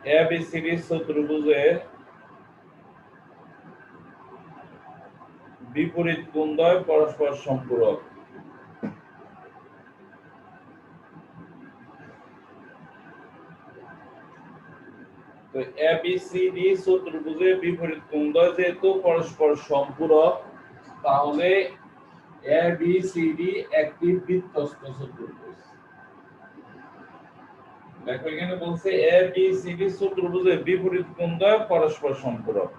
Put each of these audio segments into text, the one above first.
ABCD চতুর্ভুজের বিপরীত কোণদ্বয় পরস্পর সম্পূরক। তো এবিসিডি চতুর্ভুজের বিপরীত কোণদ্বয় যেহেতু পরস্পর সম্পূরক, তাহলে এবিসিডি একটি বৃত্তস্থ চতুর্ভুজ। দেখো এখানে বলছে এবিসিডি চতুর্ভুজের বিপরীত কোণদ্বয় পরস্পর সম্পূরক।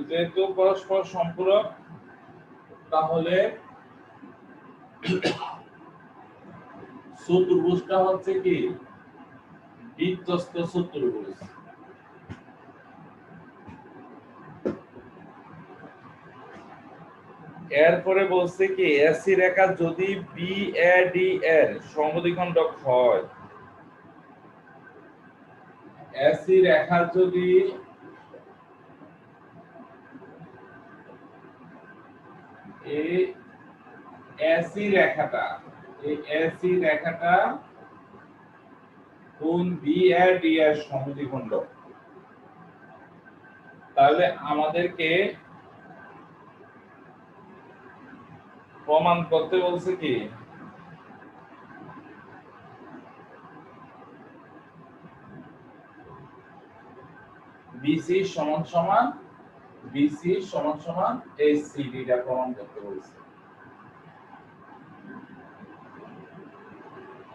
যেহেতু পরস্পর সম্পূরক, তাহলে চতুর্ভুজটা হচ্ছে কি বৃত্তস্থ চতুর্ভুজ। এরপরে বলছে কি এসি রেখা যদি বিএডি এর সমদ্বিখণ্ডক হয়, এসি রেখা যদি এই এসি রেখাটা কোণ বিএডি এর সমদ্বিখণ্ডক, তাহলে আমাদেরকে প্রমাণ করতে বলছে কি বিসি সমান সমান এসিডি টা প্রমাণ করতে বলছে।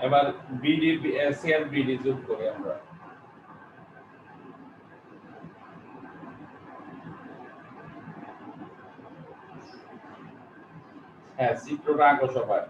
এবার বিডি এসি আর বিডি যোগ করি আমরা। হ্যাঁ, চিত্রটা আঁকো সবাই।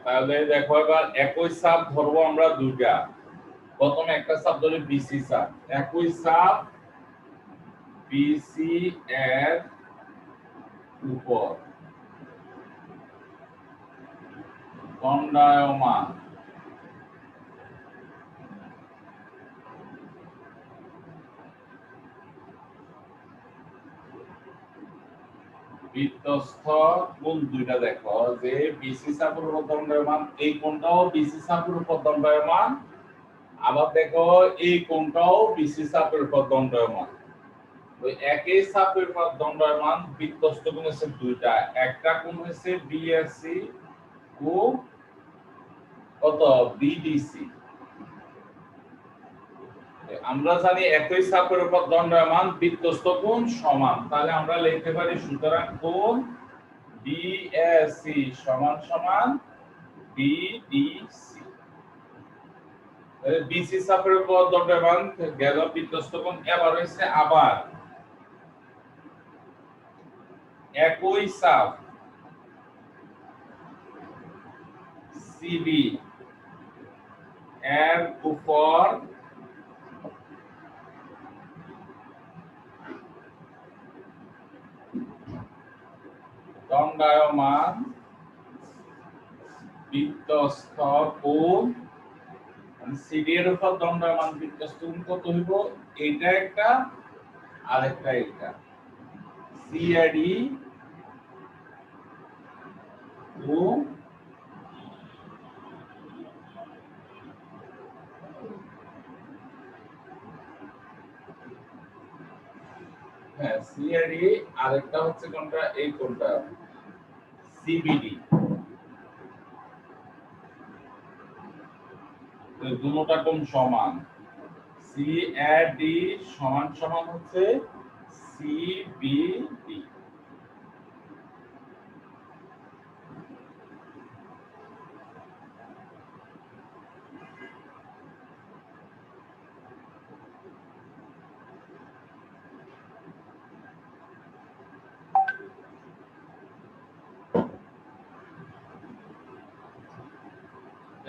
তাহলে দেখো এবার একই চাপ ধরবো আমরা দুইটা। প্রথমে একটা চাপ ধরি বিসি চাপ, একই চাপ বিসি এর উপর দণ্ডায়মান বৃত্তস্থ কোণ দুইটা। দেখো যে বিসি চাপের উপর দণ্ডায়মান, এই কোণটাও বিসি চাপের উপর দণ্ডায়মান, আবার দেখো এই কোণটাও বিসি চাপের উপর দণ্ডায়মান। ওই একই চাপের উপর দণ্ডায়মান বৃত্তস্থ কোণ হচ্ছে দুইটা, একটা কোণ হচ্ছে বিএসি ও কত বিডিসি। আমরা জানি একই চাপের উপর দণ্ডায়মান বৃত্তস্থ কোণ সমান, তাহলে আমরা লিখতে পারি সুতরাং কোণ বিএসি সমান সমান বিডিসি। বিসি চাপের উপর দণ্ডায়মান গেল বৃত্তস্থ কোণ। এবার হচ্ছে আবার একই চাপ সিবি এর উপর দণ্ডায়মান বৃত্তস্থ কোণ, সিডি এর উপর দণ্ডায়মান বৃত্তস্থ কোণ কত হইব? এটা একটা আরেকটা এটা সিআরডি ও হ্যাঁ সিআরডি, আরেকটা হচ্ছে কোনটা? এই কোনটা সিবিডি। দুটোটা কোণ সমান, সিআরডি সমান সমান হচ্ছে সিবিডি।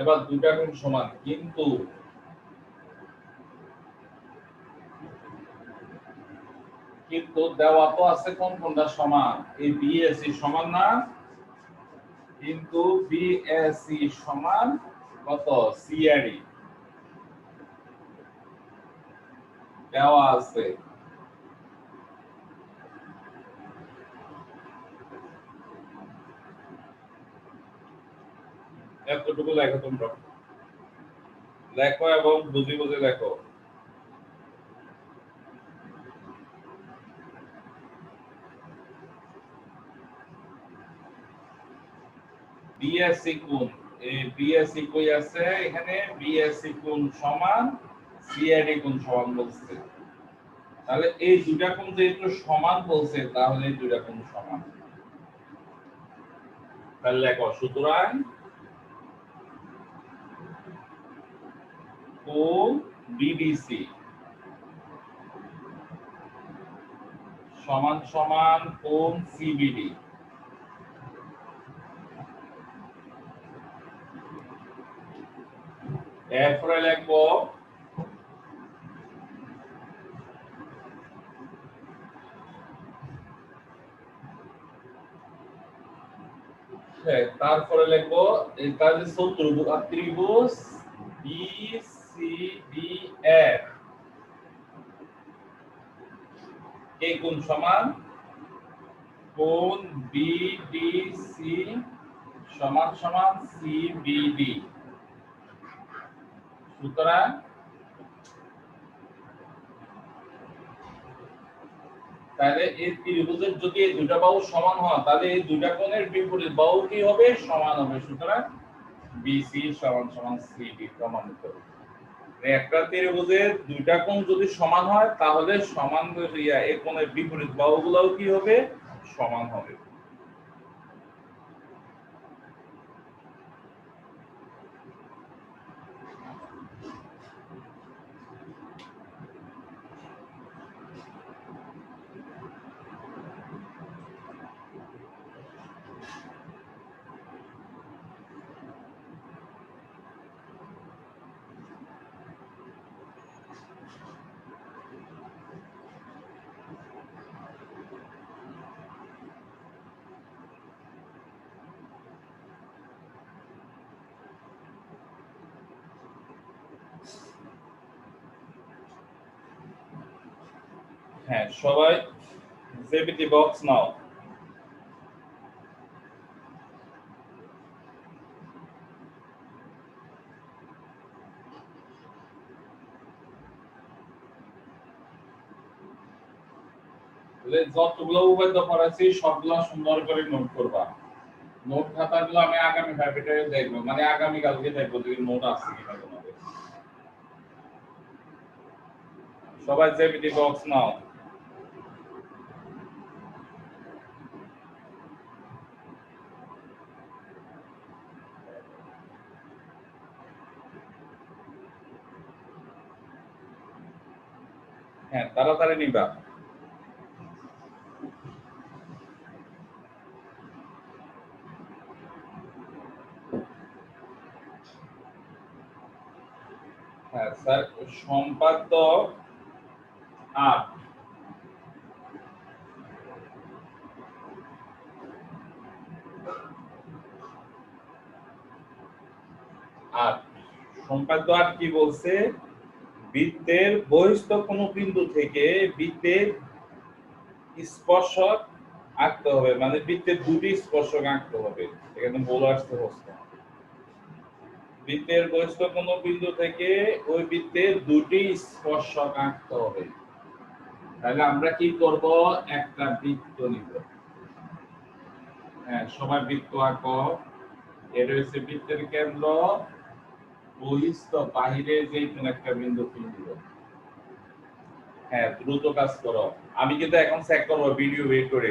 এবার দুইটা কোণ সমান, কিন্তু দেওয়া তো আছে কোন কোনটা সমান? এই বিএসি সমান না, কিন্তু বিএসি সমান কত? সিআরই দেওয়া আছে। এতটুকু লেখো তোমরা, লেখো এবং বুঝে বুঝে লেখো। বিএসসি কোণ, এই বিএসসি কই আছে? এখানে বিএসসি কোণ সমান সিআরডি কোণ সমান বলছে, তাহলে এই দুইটা কোণ যেহেতু সমান বলছে, তাহলে এই দুইটা কোণ সমান। তাহলে লেখো সুতরাং কোণ বিডিসি সমান সমান কোণ সিবিডি। এরপরে লিখবো তারপরে লিখবো এটা যে ত্রিভুজ বিসিডি এর এই কোণ সমান কোণ বিডিসি সমান সমান সিবিডি। সুতরাং তাহলে এই ত্রিভুজের যদি এই দুইটা বাহু সমান হয়, তাহলে এই দুইটা কোণের বিপরীত বাহু কি হবে? সমান হবে। সুতরাং বিসি সমান সমান সিডি প্রমাণিত। একটা ত্রিভুজের দুইটা কোণ যদি সমান হয়, তাহলে সমান এই কোণের বিপরীত বাহুগুলোও কি হবে? সমান হবে। হ্যাঁ, সবাই জেবিটি বক্স নাও। যতগুলো উপপাদ্য পড়াচ্ছি সবগুলো সুন্দর করে নোট করবা। নোট খাতাগুলো আমি আগামী ভাইবেটে দেখবো, মানে আগামী কালকে দেখবো যদি নোট আছে কিনা তোমাদের। সবাই জেপিটি বক্স নাও। হ্যাঁ, তাড়াতাড়ি নিবা। হ্যাঁ স্যার, সম্পাদ্য 8। সম্পাদ্য 8 কি বলছে? বৃত্তের বহিস্থ কোন বিন্দু থেকে বৃত্তের স্পর্শক আঁকতে হবে, মানে বৃত্তের দুটি স্পর্শক আঁকতে হবে। এখানে বলে আসতে হচ্ছে বৃত্তের বহিস্থ কোন বিন্দু থেকে ওই বৃত্তের দুটি স্পর্শক আঁকতে হবে। তাহলে আমরা কি করব? একটা বৃত্ত নিব। হ্যাঁ, সবাই বৃত্ত আঁকো। এটা হচ্ছে বৃত্তের কেন্দ্র, বহিস্থ বাহিরে যে কোন একটা বিন্দু কিনব। হ্যাঁ, দ্রুত কাজ করো। আমি কিন্তু এখন চেক করব ভিডিও বের করে।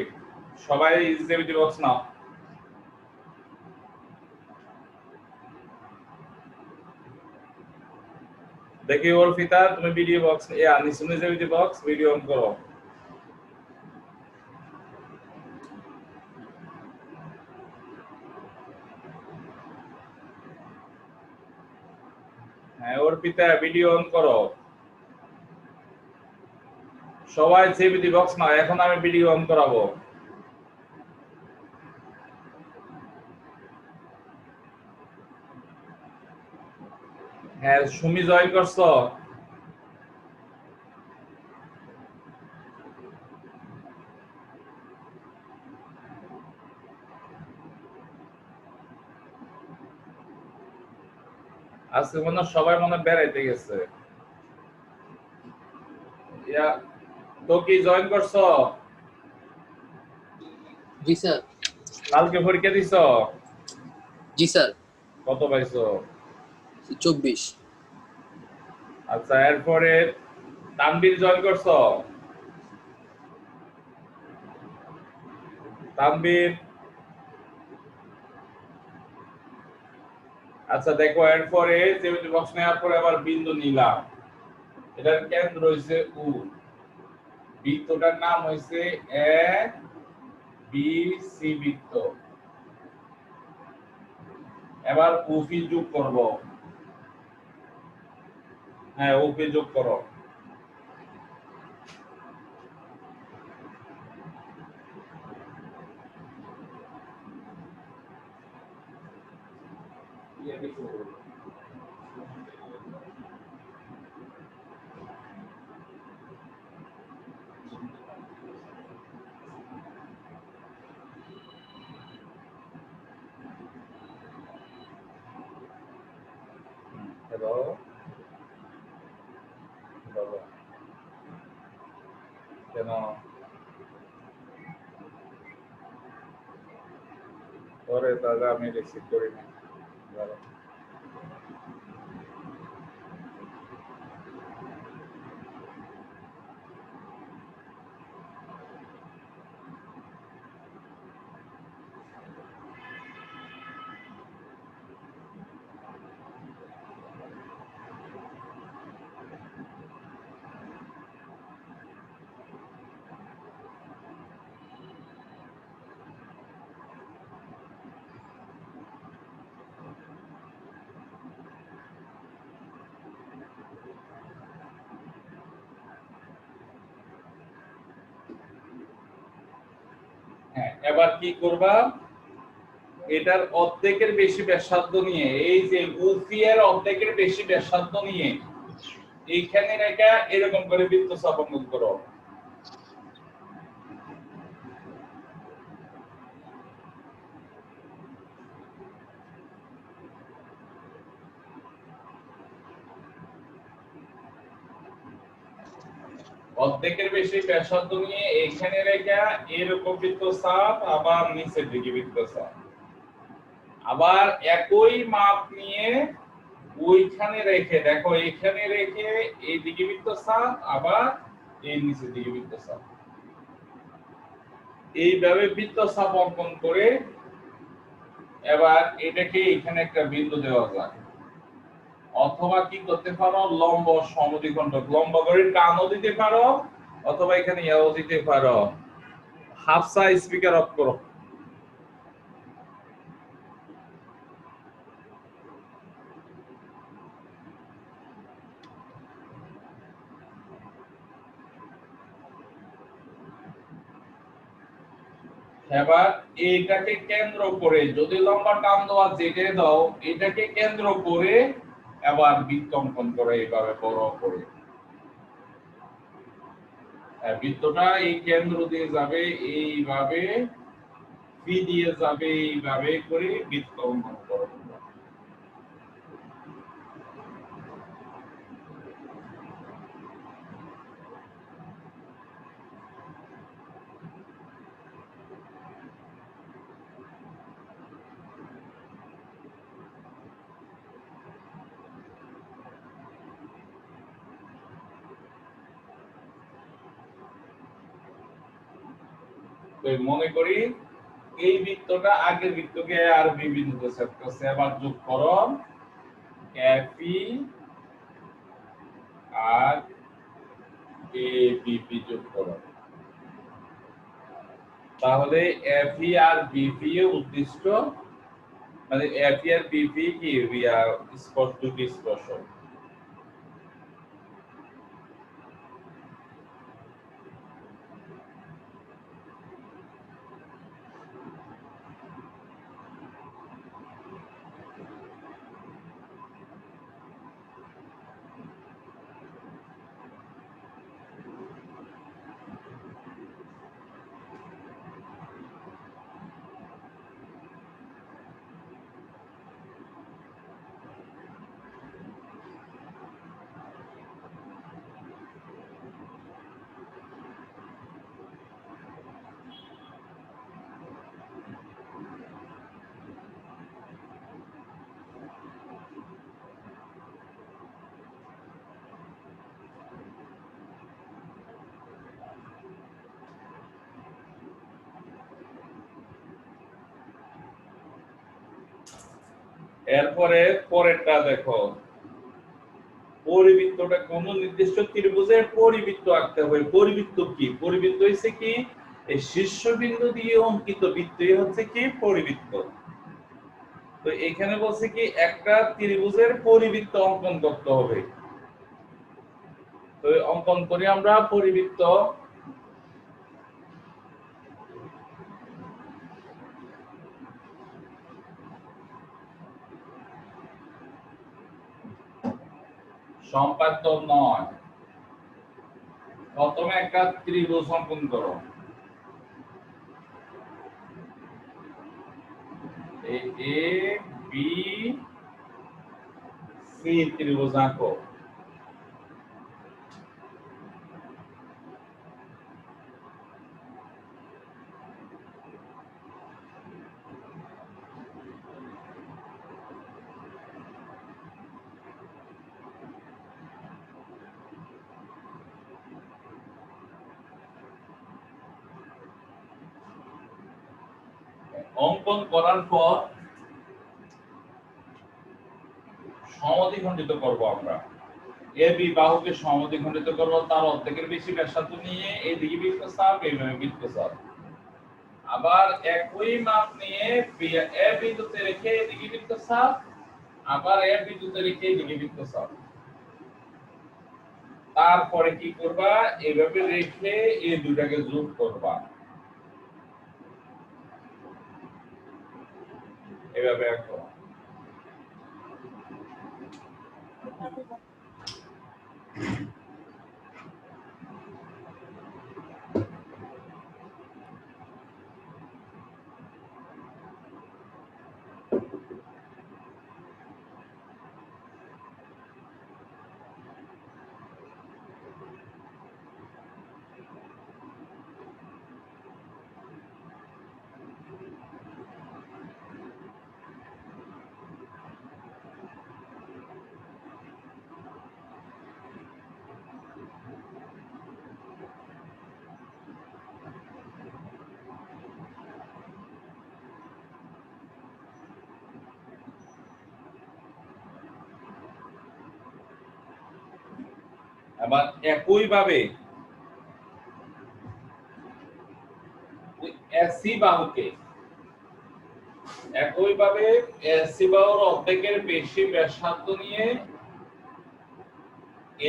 সবাই জেমিতি বক্স নাও। দেখি অর্পিতা, তুমি ভিডিও বক্স নিশুনে জেমিতি বক্স ভিডিও অন করো। হ্যাঁ অর্পিতা, ভিডিও অন করো। সবাই জেমিতি বক্স নাও, এখন আমি ভিডিও অন করাবো। হ্যাঁ সুমি জয়েন করছো? আজকে মনে হয় সবাই মনে হয় বেড়াইতে গেছে। তো কি জয়েন করছো? জি স্যার। কালকে পরীক্ষা দিছো? জি স্যার। কত পাইছো? 24। আচ্ছা, এরপরে তানবীর জয়েন করছো? তানবীর, আচ্ছা দেখো, এরপরে জেমিতি বক্স নেওয়ার পরে আবার বিন্দু নিলাম। এটার কেন্দ্র হইছে উ, বৃত্তটার নাম হইছে এ বি সি বৃত্ত। এবার উপি যোগ করব। হ্যাঁ, উপি যোগ করো। হ্যালো বাবা, কেন পরে তাহলে আমি রিসিভ করি না। হ্যাঁ, এবার কি করবা? এটার অর্ধেকের বেশি ব্যাসার্ধ নিয়ে, এই যে উপি এর অর্ধেকের বেশি ব্যাসার্ধ নিয়ে এইখানে রেখা এরকম করে বৃত্ত স্থাপন করো। অর্ধেকের বেশি ব্যাসার্ধ নিয়ে এখানে রেখে এরকম বৃত্তচাপ, আবার নিচের দিকে বৃত্তচাপ, আবার একই মাপ নিয়ে ওইখানে রেখে, দেখো এখানে রেখে এই দিকে বৃত্তচাপ, আবার এই নিচের দিকে বৃত্তচাপ, এইভাবে বৃত্তচাপ অঙ্কন করে এবার এটাকে এখানে একটা বিন্দু দেওয়া যায়। অথবা কি করতে পারো, লম্ব সমদ্বিখণ্ডক লম্ব করে টানও দিতে পারো, অথবা এখানে ইয়াও দিতে পারো। হাফসা স্পিকার অফ করো। এবার এইটাকে কেন্দ্র করে যদি লম্বা টান দেওয়া যেতে দাও, এটাকে কেন্দ্র করে এবার বৃত্ত অঙ্কন করে এইভাবে বড় করে। বৃত্তটা এই কেন্দ্র দিয়ে যাবে এইভাবে, পি দিয়ে যাবে এইভাবে করে বৃত্ত অঙ্কন করো। তো মনে করি এই বৃত্তটা আগের বৃত্তকে আর বি বিন্দুতে সেট করছে, এবার যোগ করো এপি আর এ বিপি যোগ করো, তাহলে এপি আর বিপি এর উদ্দিষ্ট মানে এপি আর বিপি কি স্পর্শ দুটি স্পর্শক। এরপরে পরেরটা দেখো, পরিবৃত্তটা কোন নির্দিষ্ট ত্রিভুজের পরিবৃত্ত আঁকতে হবে। পরিবৃত্ত কি? পরিবৃত্ত হচ্ছে কি এই শীর্ষবিন্দু দিয়ে অঙ্কিত বৃত্তই হচ্ছে কি পরিবৃত্ত। তো এখানে বলছে কি একটা ত্রিভুজের পরিবৃত্ত অঙ্কন করতে হবে। তো অঙ্কন করি আমরা পরিবৃত্ত। সম্পাদ্য 9, প্রথমে একটা ত্রিভুজ অঙ্কন করো। এ বি সি ত্রিভুজ আঁকো। অঙ্কন করার পর সমদ্বিখণ্ডিত করব আমরা। এ বি বাহুকে সমদ্বিখণ্ডিত করব, তার অর্ধেকের বেশি ব্যাসার্ধ নিয়ে এইদিকে বৃত্তচাপ, এইভাবে বৃত্তচাপ, আবার একই মাপ নিয়ে এ বিন্দুতে রেখে এদিকে বৃত্তচাপ, আবার এ বিন্দুতে রেখে এদিকে বৃত্তচাপ। তারপরে কি করবা, এইভাবে রেখে এই দুটাকে যোগ করবা, এভাবে আঁকো। আবার একইভাবে এসি বাহুকে অর্ধেকের বেশি ব্যাসার্ধ নিয়ে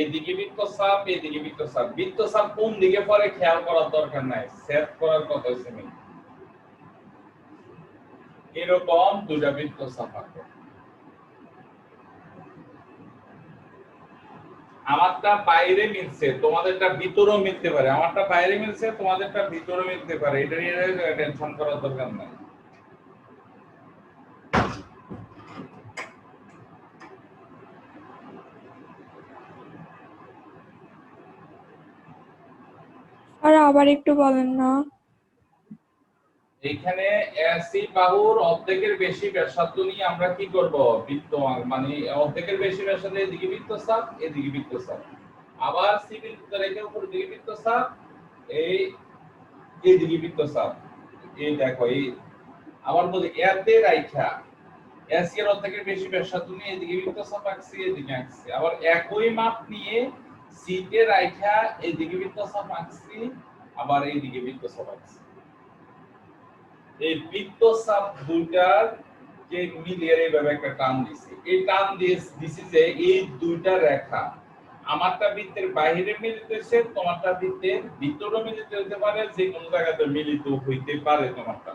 এদিকে বৃত্তচাপ এদিকে বৃত্তচাপ কোন দিকে পরে খেয়াল করার দরকার নাই, সেট করার কথা হচ্ছে মেইন। এরকম দুইটা বৃত্তচাপ আছে, আমারটা বাইরে মিলছে তোমাদেরটা ভিতরেও মিলতে পারে, আমারটা বাইরে মিলছে তোমাদেরটা ভিতরেও মিলতে পারে, এটা নিয়ে টেনশন করার দরকার নাই। আর আবার একটু বলেন না। এখানে এসি বাহুর অর্ধেকের বেশি ব্যাসার্ধ নিয়ে আমরা কি করব, বৃত্ত মানে অর্ধেকের বেশি ব্যাসার্ধ এদিকে বৃত্তচাপ এদিকে বৃত্তচাপ, আবার সি বিন্দুতে রেখে উপর দিকে বৃত্তচাপ এই এদিকে বৃত্তচাপ। এই দেখো এই আবার বলি এতে রাইখা এসি এর অর্ধেকের বেশি ব্যাসার্ধ নিয়ে এদিকে বৃত্তচাপ আঁকছি এদিকে আঁকছি, আবার একই মাপ নিয়ে সি তে রাইখা এদিকে বৃত্তচাপ আঁকছি আবার এইদিকে বৃত্তচাপ আঁকছি। এই বৃত্তচাপ দুইটার যে মিলিয়ে এইভাবে একটা টান দিছি, এই টান দিছি যে এই দুইটা রেখা আমারটা বৃত্তের বাইরে মিলিত হয়েছে, তোমারটা বৃত্তের ভিতরে মিলিত হতে পারে, যে কোনো জায়গাতে মিলিত হইতে পারে তোমারটা।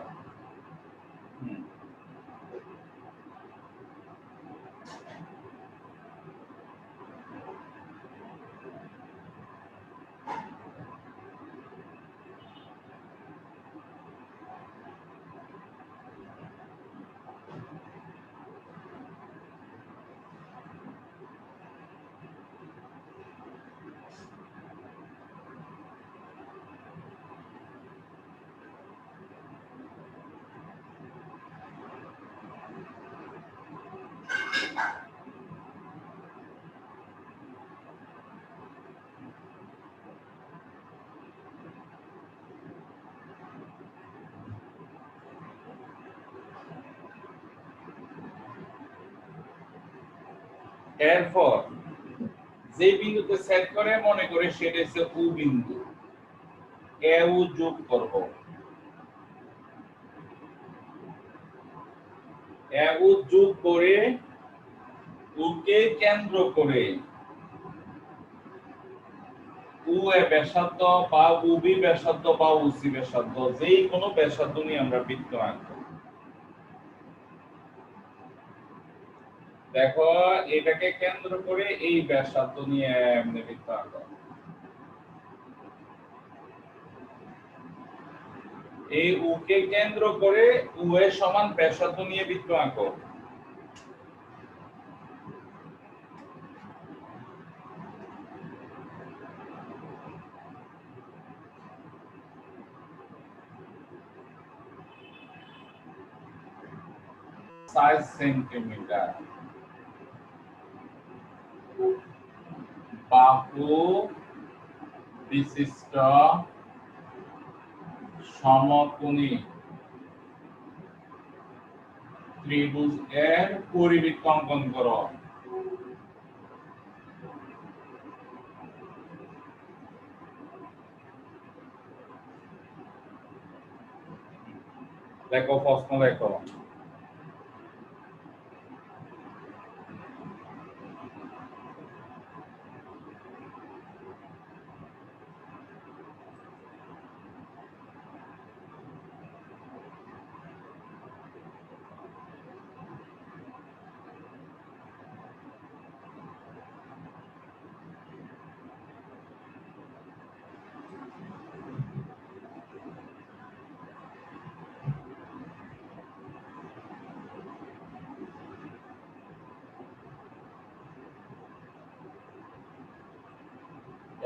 এরপর যে বিন্দুতে সেট করে মনে করে সেটা হচ্ছে ও বিন্দু, এ ও যোগ করব, এ ও যোগ করে ওকে কেন্দ্র করে ও এ ব্যাসার্ধ বা উবি ব্যাসার্ধ বা উসি ব্যাসার্ধ যে কোনো ব্যাসার্ধ নিয়ে আমরা বৃত্ত আঁকব। দেখো এটাকে কেন্দ্র করে এই ব্যাসার্ধ নিয়ে এমনি বৃত্ত আঁকব, এই ওকে কেন্দ্র করে ও এর সমান ব্যাসার্ধ নিয়ে বৃত্ত আঁকব। সাইজ সেন্টিমিটার বাহু বিশিষ্ট সমকোণী ত্রিভুজ এর পরিবৃত্ত অঙ্কন করো। দেখো প্রশ্ন দেখো,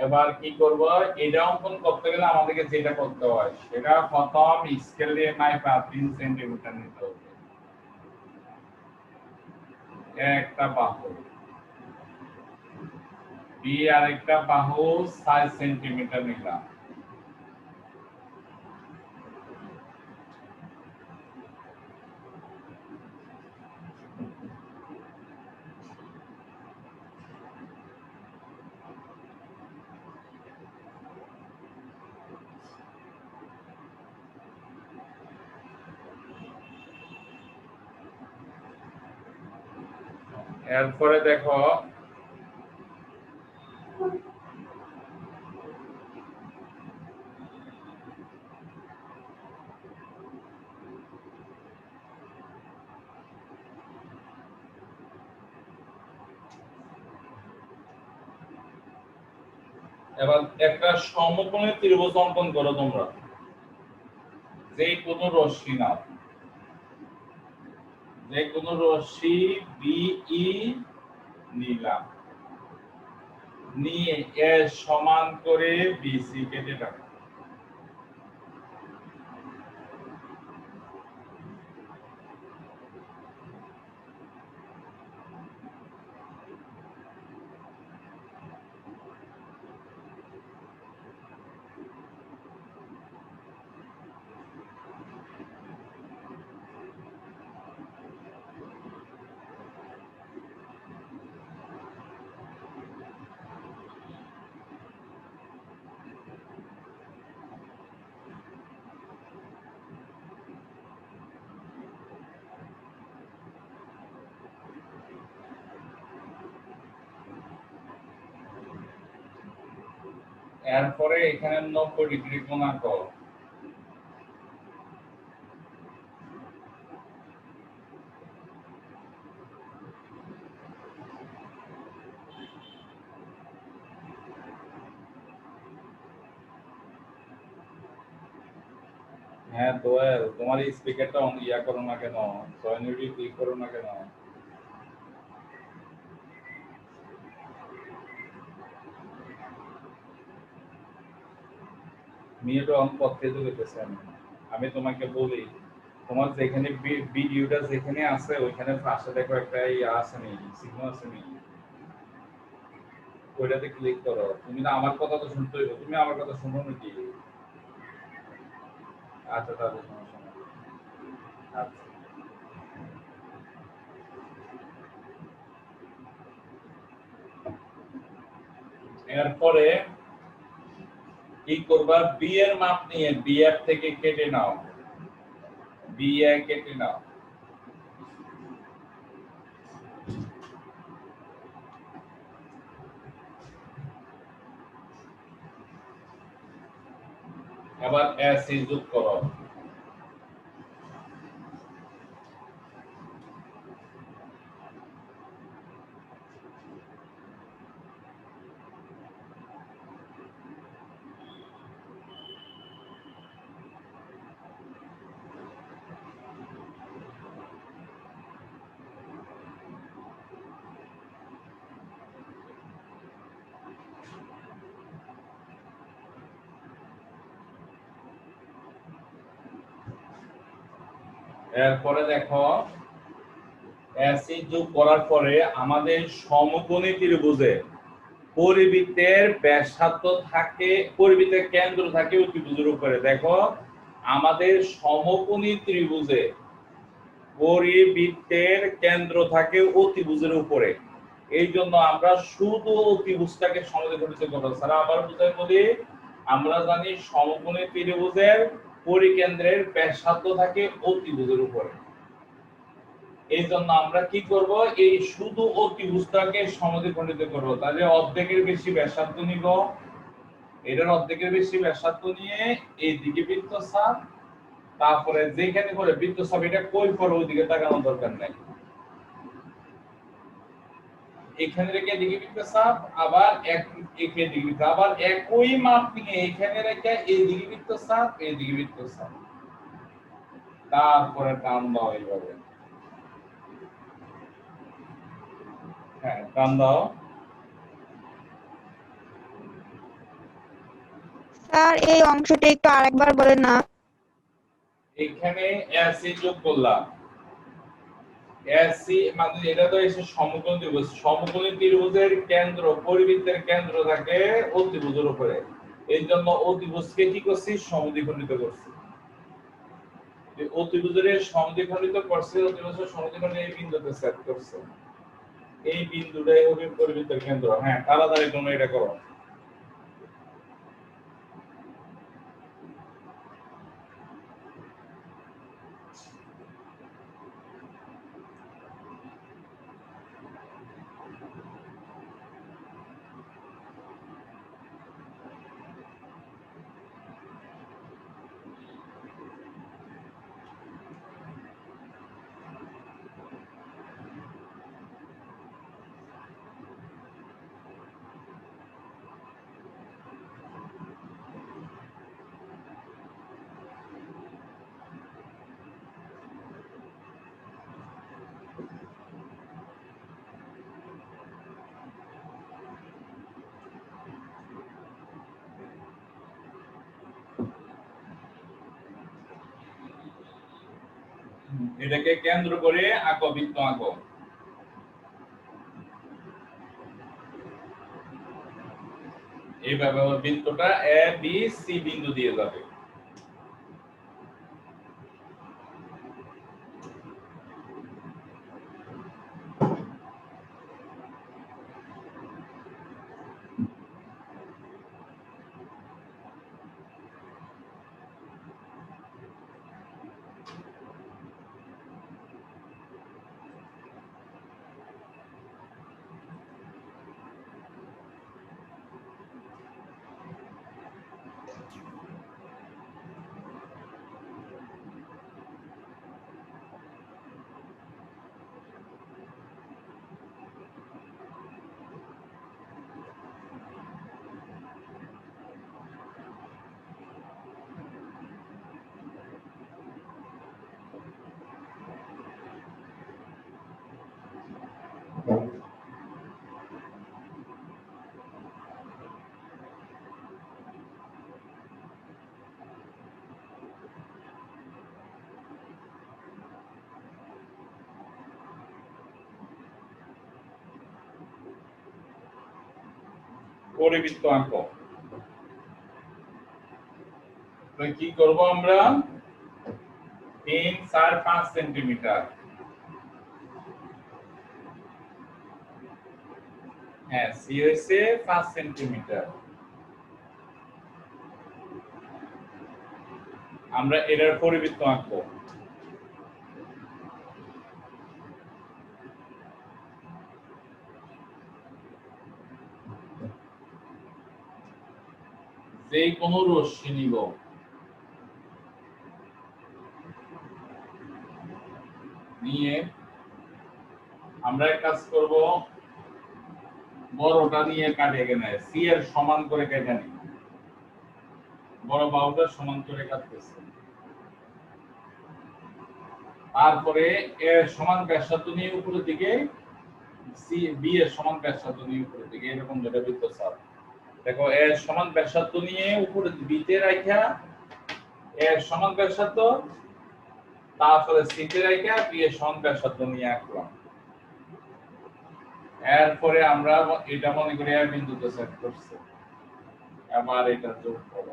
এবার কি করব, এটা অঙ্কন করতে গেলে আমাদেরকে যেটা করতে হয় সেটা প্রথম স্কেল দিয়ে মাইপা 3 সেন্টিমিটার নিতে হবে, একটা বাহু বি আর একটা বাহু 6 সেন্টিমিটার নিলাম, এরপরে দেখো এবার একটা সমকোণী ত্রিভুজ অঙ্কন করো তোমরা। যে কোনো রশ্মি নাও, যে কোনো রশ্মি বিই নিলাম, নিয়ে এর সমান করে বিসি কেটে রাখো। এরপরে এখানে 90 ডিগ্রি কোণ আঁকো। হ্যাঁ দোয়েল, তোমার এই স্পিকারটা অন ইয়া করো না কেন, সয়নিটি ক্লিক করো না কেন? মিউট অন করতে দিতেছে। আমি তোমাকে বলি, তোমার যেখানে ভিডিওটা যেখানে আছে ওইখানে পাশে দেখো একটা ইয়া আছে নি, সিগন্যাল আছে নি, ওইটাতে ক্লিক করো। তুমি না আমার কথা তো শুনতে হইব, তুমি আমার কথা শুনো নাকি? আচ্ছা তাহলে সমস্যা নেই। আচ্ছা এরপরে কি করবা, বি এর মাপ নিয়ে বি এর থেকে কেটে নাও, বি এ কেটে নাও। এবার এস যোগ করো। এরপরে দেখো এস যোগ করার পরে আমাদের সমকোণী ত্রিভুজে পরিবৃত্তের ব্যাসার্ধ থাকে, পরিবৃত্তের কেন্দ্র থাকে অতিভুজের উপরে। দেখো আমাদের সমকোণী ত্রিভুজে পরিবৃত্তের কেন্দ্র থাকে অতিভুজের উপরে। এই জন্য আমরা শুধু অতিভুজটাকে সমদ্বিখণ্ডিত করব। স্যার আবার বুঝাই বলি, আমরা জানি সমকোণী ত্রিভুজের পরিকেন্দ্রের ব্যাসার্ধ থাকে অতিভুজের উপরে। এই জন্য আমরা কি করব, এই শুধু অতিভুজটাকে সমদ্বিখণ্ডিত করব। তাহলে অর্ধেকের বেশি ব্যাসার্ধ নিব, এটার অর্ধেকের বেশি ব্যাসার্ধ নিয়ে এই দিকে বৃত্তচাপ, তারপরে যেখানে করে বৃত্তচাপ এটা কই পড়ে ওইদিকে তাকানোর দরকার নাই, এখানে রেখে দিকে বৃত্তচাপ, আবার এখানে দিকে বৃত্তচাপ, আবার একই মাপ নিয়ে এখানে রেখে এই দিকে বৃত্তচাপ, এই দিকে বৃত্তচাপ, তারপরে টান দাও এইভাবে। হ্যাঁ টান দাও। স্যার এই অংশটা একটু আরেকবার বলেন না। এখানে এসি যোগ করলাম, এসি মানে এটা তো এসে সমকোণ ত্রিভুজ, সমকোণ ত্রিভুজের কেন্দ্র, পরিবৃত্তের কেন্দ্র থাকে অতিভুজের উপরে। এই জন্য অতিভুজকে কি করছি, সমদ্বিখণ্ডিত করছি। অতিভুজের সমদ্বিখণ্ডিত করছে, অতিভুজের সমদ্বিখণ্ডে এই বিন্দুতে সেট করছে, এই বিন্দুটাই হবে পরিবৃত্তের কেন্দ্র। হ্যাঁ তাড়াতাড়ি তোমরা এটা করো। এটাকে কেন্দ্র করে আঁকো, বৃত্ত আঁকো। এইভাবে বৃত্তটা এ বি সি বিন্দু দিয়ে যাবে। পরিবৃত্ত আঁকো। তো কি করব আমরা? 3 4 5 সেন্টিমিটার। হ্যাঁ, সি হইছে 5 সেন্টিমিটার। আমরা এটার পরিবৃত্ত আঁকবো। যে কোনো রশ্মি নিব, নিয়ে আমরা এক কাজ করব, বড়টা নিয়ে কাটে এখানে সি এর সমান করে কেটে নিই। বড় বাহুটা সমান করে কাটতেছে। তারপরে এর সমান ব্যাসার্ধ নিয়ে উপরের দিকে, সি বি এর সমান ব্যাসার্ধ নিয়ে উপরের দিকে, এরকম যেটা বৃত্ত স্যার। দেখো এর সমান ব্যাসার্ধ নিয়ে উপরে বিতে রাখা, এর সমান ব্যাসার্ধ, তারপরে সিতে রাখা বি এর সমান ব্যাসার্ধ নিয়ে আঁকলাম। এরপরে আমরা এটা মনে করি এ বিন্দুতে সেট করছি। আবার এটা যোগ করব।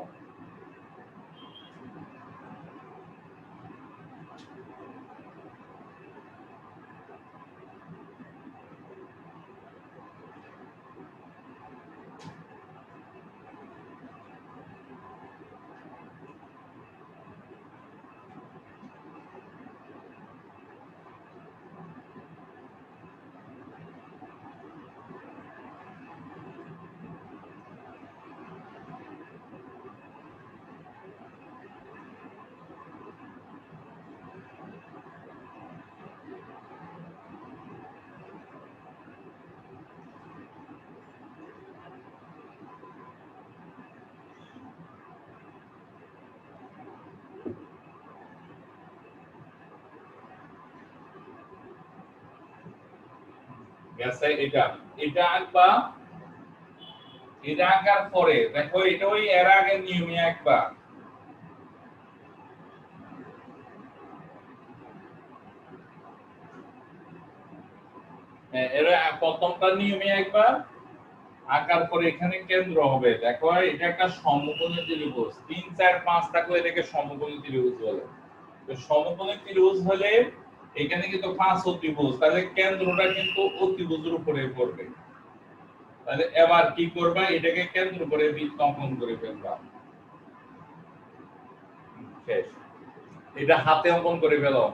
গেছে এটা, এটা আঁকবা। এটা আঁকার পরে দেখো এটা ওই এর আগে নিয়মে আঁকবা। এর প্রথমটা নিয়মে আঁকবা, আঁকার পরে এখানে কেন্দ্র হবে। দেখো এটা একটা সমকোণী ত্রিভুজ, 3 4 5 থাকলে এটাকে সমকোণী ত্রিভুজ বলে। তো সমকোণী ত্রিভুজ হলে এখানে কিন্তু 5 অতিভুজ, তাহলে কেন্দ্রটা কিন্তু অতিভুজের উপরে পড়বে। তাহলে এবার কি করবা, এটাকে কেন্দ্র করে বৃত্ত অঙ্কন করে ফেলবা। শেষ। এটা হাতে অঙ্কন করে ফেলো।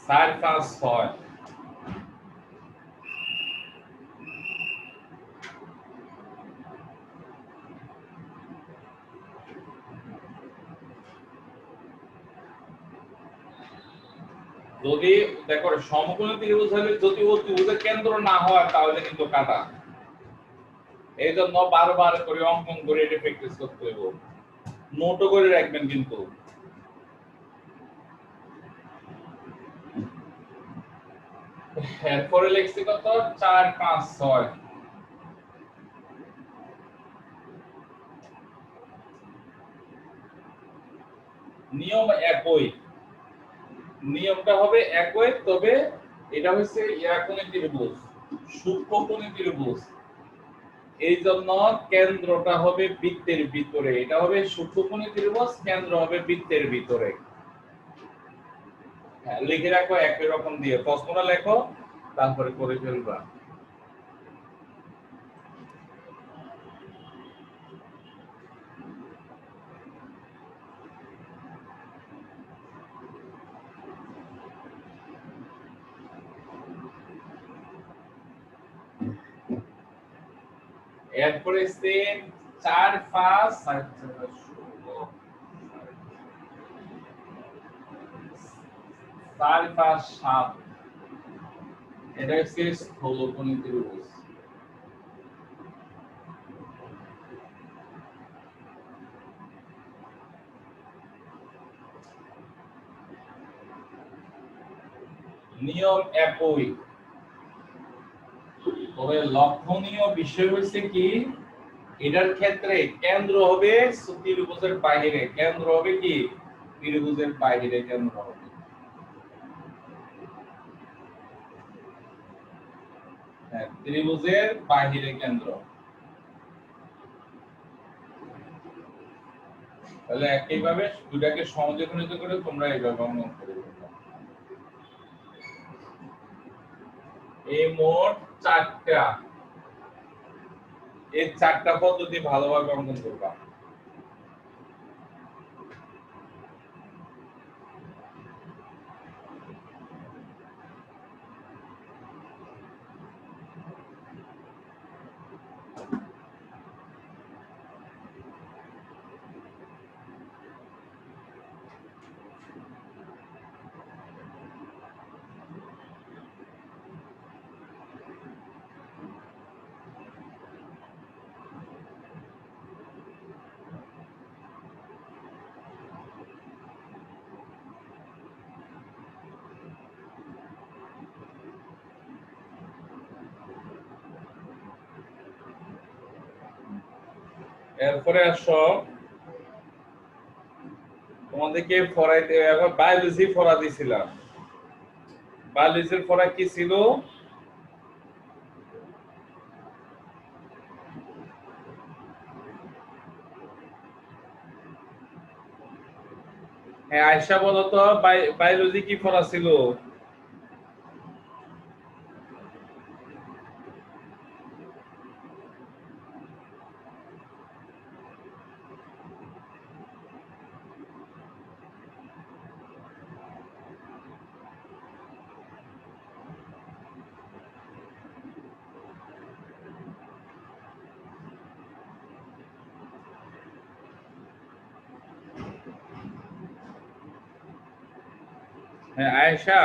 সাইড 5 6 যদি দেখো সমকোণী ত্রিভুজ হলে যদি ও ত্রিভুজের কেন্দ্র না হয় তাহলে কিন্তু কাটা। এই জন্য বারবার করে অঙ্কন করে এটা প্র্যাকটিস করতে হবে, নোটও করে রাখবেন কিন্তু। এরপরে লিখছি কত 4 5 6 নিয়ম একই, নিয়মটা হবে একই, তবে এটা হচ্ছে ইয়াকোণী ত্রিভুজ, সূক্ষ্মকোণী ত্রিভুজ। এই জন্য কেন্দ্রটা হবে বৃত্তের ভিতরে, এটা হবে সূক্ষ্মকোণী ত্রিভুজ, কেন্দ্র হবে বৃত্তের ভিতরে। হ্যাঁ, লিখে রাখো একই রকম দিয়ে, প্রশ্নটা লেখো তারপরে করে ফেলবা। এরপরে সে 4 5 7 4 5 7, এটা হচ্ছে স্থূলকোণী ত্রিভুজ। নিয়ম একই, তবে লক্ষণীয় বিষয় হচ্ছে কি, এটার ক্ষেত্রে কেন্দ্র হবে ত্রিভুজের বাইরে, কেন্দ্র হবে কি ত্রিভুজের বাইরে কেন্দ্র হবে। হ্যাঁ, ত্রিভুজের বাইরে কেন্দ্র। তাহলে একইভাবে দুটাকে সমদ্বিখণ্ডিত করে তোমরা এইভাবে অঙ্কন করে দেবে। এই মোট 4টা, এই 4টা পদ্ধতি ভালোভাবে অঙ্কন করবা। এরপরে আসো, তোমাদেরকে পড়াইতে এখন বায়োলজি পড়া দিছিলাম। বায়োলজির পড়া কি ছিল? হ্যাঁ, আয়েশা বলো তো বায়োলজি কি পড়া ছিল? হ্যাঁ আয়েশা,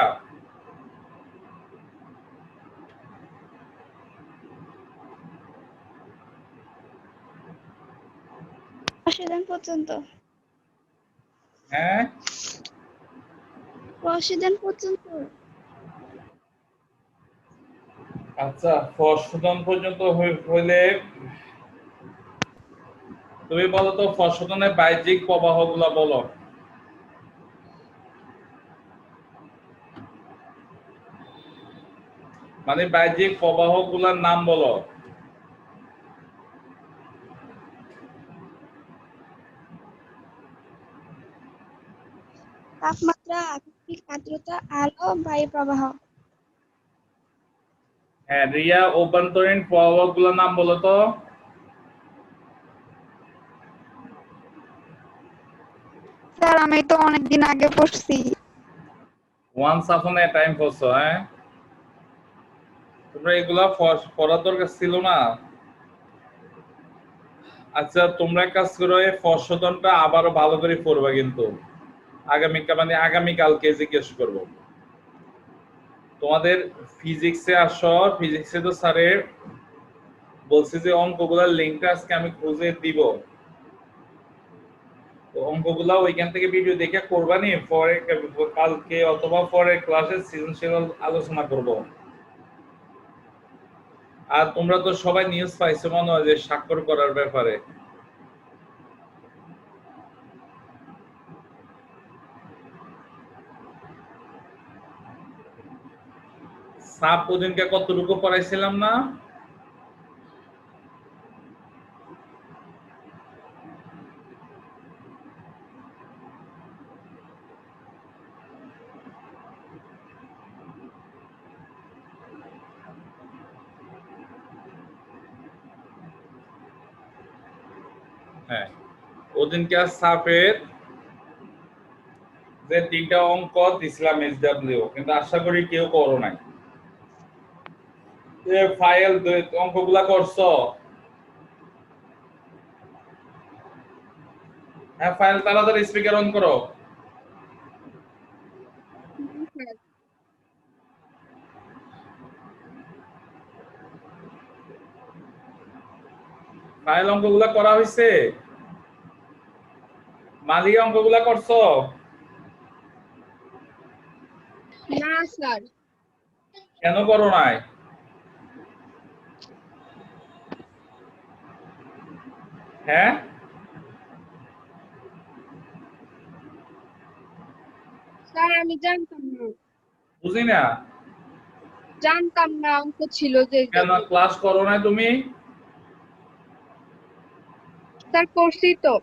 প্রশিক্ষণ পর্যন্ত হ্যাঁ প্রশিক্ষণ পর্যন্ত আচ্ছা, ফসদন পর্যন্ত হইলে তুমি বলো তো ফসদনের বাহ্যিক প্রবাহগুলো বলো। মানে বাহ্যিক প্রবাহগুলোর নাম বলো। তাপমাত্রা, আপেক্ষিক আর্দ্রতা, আলো, বায়ু প্রবাহ। হ্যাঁ, রিয়া অভ্যন্তরীণ প্রবাহগুলোর নাম বলো তো। স্যার আমি তো অনেকদিন আগে পড়ছি। ওয়ান্স আপন এ টাইম পড়ছো? হ্যাঁ, তোমরা এগুলা পড়ার দরকার ছিল না। আচ্ছা, তোমরা এক কাজ করো, এই ফসদনটা আবারও ভালো করে পড়বা, কিন্তু আগামীকালকে জিজ্ঞেস করবো। তোমাদের ফিজিক্সে আসো, ফিজিক্সে তো স্যারে বলছে যে অঙ্কগুলার লিঙ্কটা আজকে আমি খুঁজে দিব, তো অঙ্কগুলা ওইখান থেকে ভিডিও দেখে করবানি, পরে কালকে অথবা পরে ক্লাসে সৃজনশীল আলোচনা করব। আর তোমরা তো সবাই নিউজ পাইছো মনে হয় যে স্বাক্ষর করার ব্যাপারে। সাপ ওদিনকে কতটুকু পড়াইছিলাম না? হ্যাঁ, ওদিনকে সাপের যে 3টা অঙ্ক দিছিলাম এসডব্লিউ, কিন্তু আশা করি কেউ করো নাই। ফাইল অঙ্কগুলা করছো? হ্যাঁ, ফাইল তাড়াতাড়ি স্পিকার অন করো। ফাইল অঙ্কগুলা করা হয়েছে? মাঝি অঙ্কগুলা করছো? না স্যার। কেন করো নাই? হ্যাঁ, স্যার আমি জানতাম না। বুঝি না অঙ্ক ছিল যে। কেন ক্লাস করো নাই তুমি? স্যার করছি তো।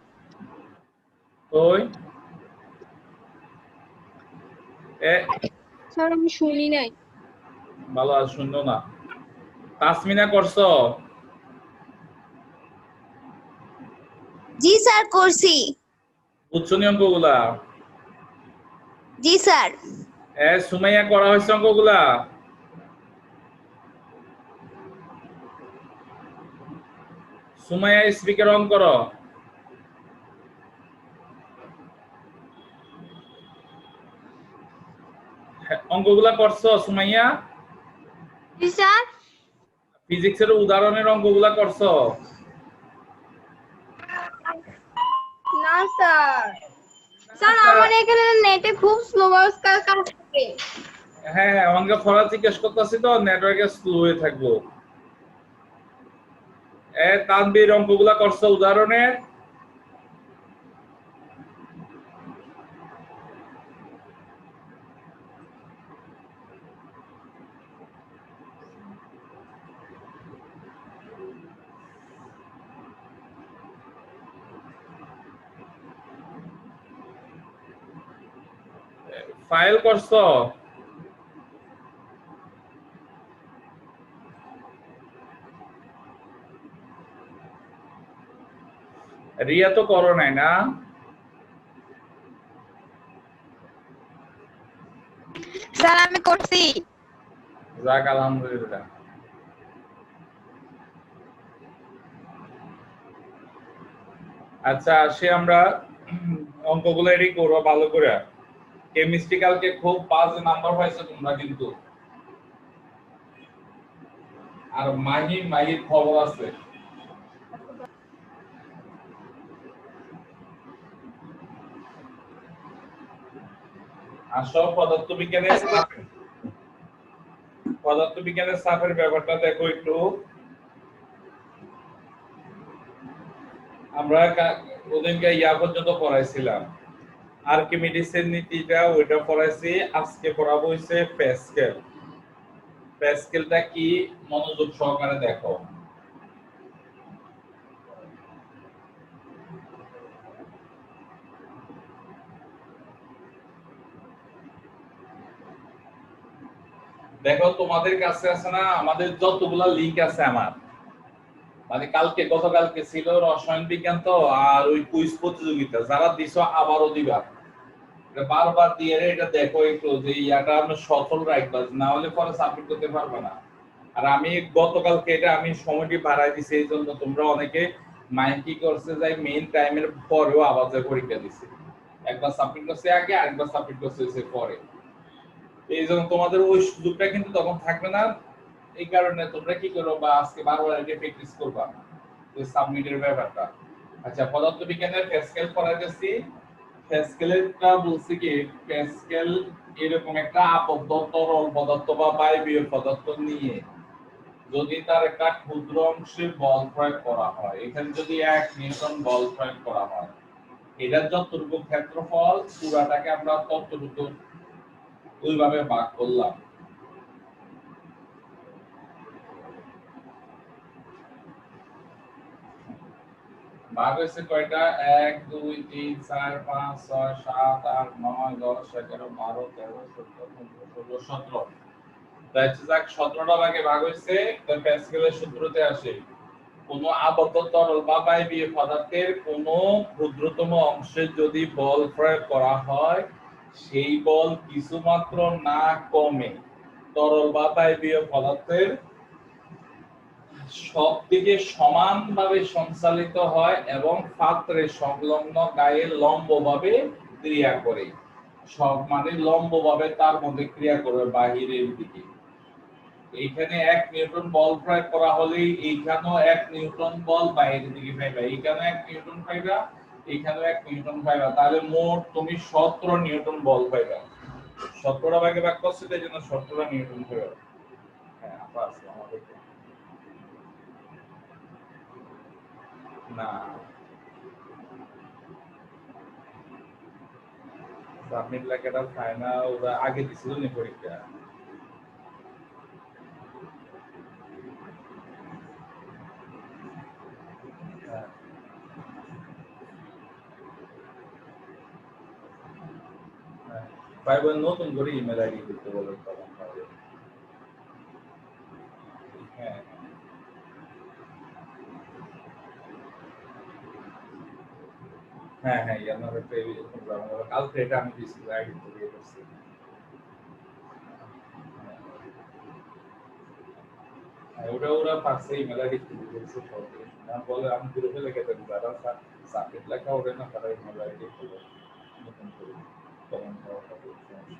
ওই স্যার আমি শুনি নাই। ভালো আর শুনলো না। তাসমিনা করছো? জি স্যার করছি। বুঝছো নি অঙ্কগুলা? জি স্যার। সুমাইয়া করা হয়েছে অঙ্কগুলা? সুমাইয়া স্পিকার অন করো। অঙ্কগুলা করছো সুমাইয়া? জি স্যার। ফিজিক্সের উদাহরণের অঙ্কগুলা করছো? না স্যার। স্যার আমার এখানে নেটে খুব স্লো কাজ থাকে। হ্যাঁ, আমাকে ফরা জিজ্ঞেস করতেছি তো নেটওয়ার্কে স্লো হয়ে থাকবো। তানবীর অঙ্কগুলা করছো উদাহরণের? ফাইল করছো? রিয়া তো করো নাই না? স্যার আমি করছি। যাক আলহামদুলিল্লাহ। আচ্ছা, আসি আমরা অঙ্কগুলো এডি করবো ভালো করে। কেমিস্ট্রি কালকে খুব বাজে নাম্বার পাইছো তোমরা কিন্তু। আর মাহির খবর আছে। আসো পদার্থবিজ্ঞানের সাফের ব্যাপারটা দেখো একটু। আমরা ওদিনকে ইয়া পর্যন্ত পড়াইছিলাম আর্কিমিডিসের নীতিটা, ওইটা পড়াইছি। আজকে পড়াবো হইছে প্যাসকেল। প্যাসকেলটা কি মনোযোগ সহকারে দেখো। দেখো তোমাদের কাছে আছে না আমাদের যতগুলা লিংক আছে আমার, মানে গতকালকে ছিল রসায়ন বিজ্ঞান তো, আর ওই কুইজ প্রতিযোগিতা যারা দিছো আবারও দিবা। বারবার দিয়ে এটা দেখো একটু যে ইয়াটা আমরা সচল রাখবা, না হলে পরে সাবমিট করতে পারবে না। আর আমি গতকালকে এটা আমি সময়টি বাড়াই দিছি, এই জন্য তোমরা অনেকে কি করছে যে মেইন টাইমের পরেও আবার যে পরীক্ষা দিছে, একবার সাবমিট করছে আগে আরেকবার সাবমিট করছে পরে। এই জন্য তোমাদের ওই সুযোগটা কিন্তু তখন থাকবে না। এই কারণে তোমরা কি করো বা আজকে বারবার এটা প্র্যাকটিস করবা যে সাবমিটের ব্যাপারটা। আচ্ছা, পদার্থবিজ্ঞানের প্যাসকেল পড়াইতেছি। প্যাসকেলটা বলছি কি, প্যাসকেল এরকম একটা আবদ্ধ তরল পদার্থ বা বায়বীয় পদার্থ নিয়ে যদি তার একটা ক্ষুদ্র অংশে বল প্রয়োগ করা হয়, এখানে যদি 1 নিউটন বল প্রয়োগ করা হয়, এটার যতটুকু ক্ষেত্রফল পুরাটাকে আমরা ততটুকু ওইভাবে ভাগ করলাম। ভাগ হয়েছে কয়টা? 1 2 3 4 5 6 7 8 9 10 11 12 13 14 15 16 17। তাই যাক 17টা ভাগে ভাগ হয়েছে। তাই প্যাসকেলের সূত্রতে আসে কোন আবদ্ধ তরল বা বায়বীয় পদার্থের কোন ক্ষুদ্রতম অংশে যদি বল প্রয়োগ করা হয়, সেই বল কিছুমাত্র না কমে তরল বা বায়বীয় পদার্থের সব দিকে সমানভাবে সঞ্চালিত হয় এবং পাত্রের সংলগ্ন গায়ে লম্বভাবে ক্রিয়া করে। সব মানে লম্বভাবে তার মধ্যে ক্রিয়া করবে বাহিরের দিকে। এইখানে 1 নিউটন বল প্রয়োগ করা হলে এইখানেও 1 নিউটন বল বাইরের দিকে পাইবা, এইখানে 1 নিউটন পাইবা, এইখানেও 1 নিউটন পাইবা। তাহলে মোট তুমি 17 নিউটন বল পাইবা। 17টা ভাগে ভাগ করছে, তাই জন্য 17টা নিউটন পাইবা। হ্যাঁ, আপা আসসালামু আলাইকুম। না, সাবমিট লেখাটা ফাইনাল ওরা আগে দিছিল নি পরীক্ষা। হ্যাঁ, হ্যাঁ। ভাই বোন নতুন করে ইমেল আইডি দিতে বলে তখন পাবে। হ্যাঁ, হ্যাঁ, হ্যাঁ, আমার একটা কালকে এটা আমি দিয়েছি আইডি দিয়ে করছি। হ্যাঁ, ওটা ওরা পারছে ইমেল আইডি দিয়ে দিয়েছে সবাইকে। না বলে আমি গ্রুপে লিখে দেব, যারা সাবমিট লেখা ওরে না তারা ইমেল আইডি দিবে নতুন করে তখন দেওয়া হবে, সমস্যা নেই।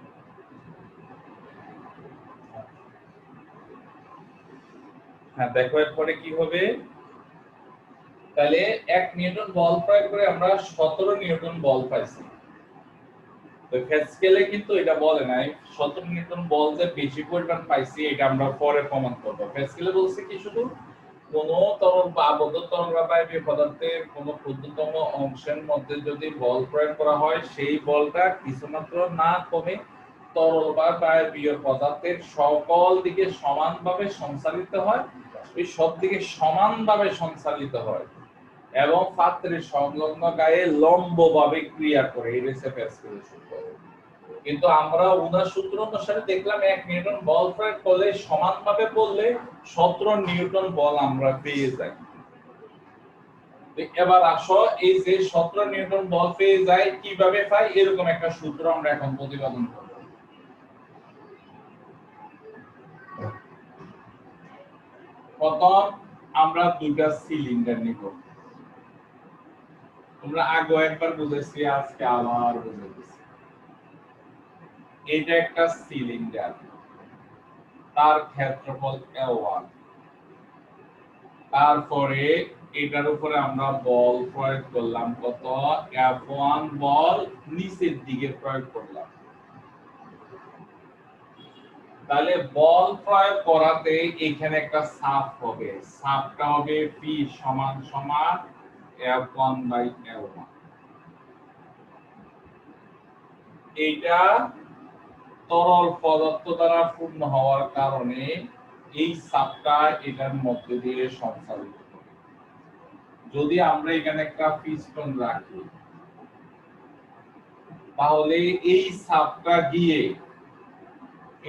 হ্যাঁ, দেখো এরপরে কি হবে। তাহলে 1 নিউটন বল প্রয়োগ করে আমরা 17 নিউটন বল পাইছি। তো প্যাসকেলে কিন্তু এটা বলে নাই 17 নিউটন বল যে বেশি পরিমাণ পাইছি, এটা আমরা পরে প্রমাণ করব। প্যাসকেলে বলছে কি শুধু কোন তরল বা আবদ্ধ তরল বা বায়বীয় পদার্থের কোন ক্ষুদ্রতম অংশের মধ্যে যদি বল প্রয়োগ করা হয়, সেই বলটা কিছুমাত্র না কমে তরল বা বায়বীয় পদার্থের সকল দিকে সমানভাবে সঞ্চালিত হয়, এই সব দিকে সমানভাবে সঞ্চালিত হয় এবং পাত্রের সংলগ্ন গায়ে লম্বভাবে ক্রিয়া করে। এই হচ্ছে প্যাসকেলের সূত্র। কিন্তু আমরা উনার সূত্র অনুসারে দেখলাম 1 নিউটন বল প্রয়োগ করলে সমানভাবে বললে 17 নিউটন বল আমরা পেয়ে যাই। এবার আসো এই যে 17 নিউটন বল পেয়ে যায় কিভাবে পাই, এরকম একটা সূত্র আমরা এখন প্রতিপাদন করব। প্রথম আমরা দুইটা সিলিন্ডার নিব। তোমরা আগে একবার বুঝেছি, আজকে আবার বুঝাইতেছি। এটা একটা সিলিন্ডার, তার ক্ষেত্রফল L1। তারপরে এটার উপরে আমরা বল প্রয়োগ করলাম কত? F1 বল নিচের দিকে প্রয়োগ করলাম। তাহলে বল প্রয়োগ করাতে এখানে একটা চাপ হবে, চাপটা হবে P সমান সমান F1/L1। এটা তরল পদার্থ দ্বারা পূর্ণ হওয়ার কারণে এই চাপটা এটার মধ্যে দিয়ে সঞ্চালিত হবে। যদি আমরা এখানে একটা পিস্টন রাখি, তাহলে এই চাপটা গিয়ে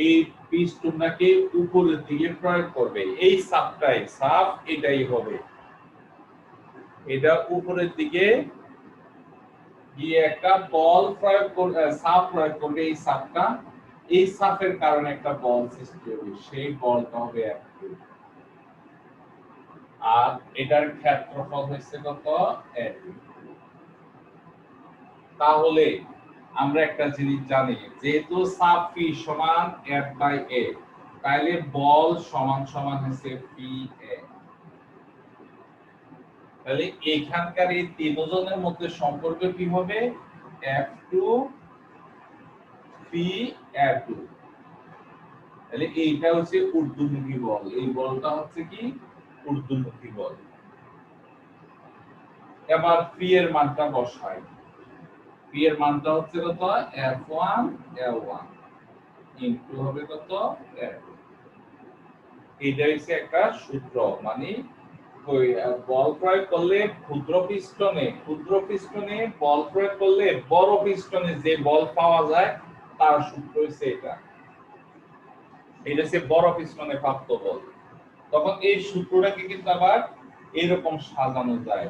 এই পিস্টনটাকে উপরের দিকে প্রয়োগ করবে। এই চাপটাই চাপ এটাই হবে, এটা উপরের দিকে গিয়ে একটা বল প্রয়োগ করবে, চাপ প্রয়োগ করবে। এই চাপটা, এই চাপের কারণে একটা বল সৃষ্টি হবে, সেই বলটা হবে F2। আর এটার ক্ষেত্রফল হচ্ছে কত? F। তাহলে আমরা একটা জিনিস জানি, যেহেতু চাপ P সমান F/A, তাহলে বল সমান সমান হচ্ছে PA। তাহলে এখানকার এই তিনজনের মধ্যে সম্পর্ক কি হবে? F2 P F2। তাহলে এইটা হচ্ছে ঊর্ধ্বমুখী বল, এই বলটা হচ্ছে কি ঊর্ধ্বমুখী বল। এবার পি এর মানটা বসাই। পি এর মানটা হচ্ছে কত, F1 L1 ইনটু হবে কত F2। এটা হচ্ছে একটা সূত্র, মানে ওই বল প্রয়োগ করলে ক্ষুদ্র পিস্টনে বল প্রয়োগ করলে বড় পিস্টনে যে বল পাওয়া যায় তার সূত্র হচ্ছে এটা। এটা হচ্ছে বড় পিস্টনে প্রাপ্ত বল। তখন এই সূত্রটাকে কিন্তু আবার এরকম সাজানো যায়,